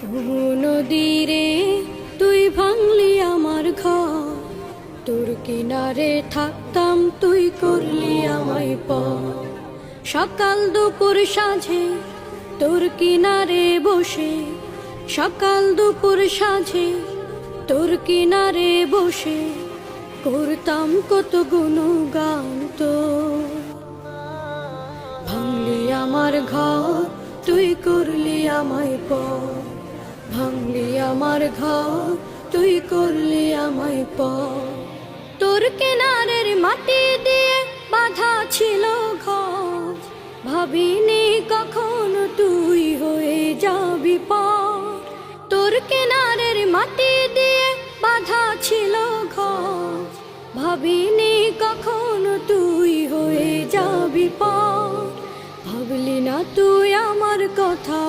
নদীরে তুই ভাঙলি আমার ঘর, তোর কিনারে থাকতাম তুই করলি আমায় পর। সকাল দুপুর সাঁঝে তোর কিনারে বসে, সকাল দুপুর সাঁঝে তোর কিনারে বসে করতাম কত গুণগান তোর। ভাঙলি আমার ঘর তুই করলি আমায় পর, ভাঙলি আমার ঘর তুই করলি আমায় পর। তোর কিনারের মাটি দিয়ে বাঁধা ছিল ঘর, ভাবিনি কখনো তুই হয়ে যাবি পর। তোর কিনারের মাটি দিয়ে বাঁধা ছিল ঘর, ভাবিনি কখনো তুই হয়ে যাবি পর। ভাবলি না তুই আমার কথা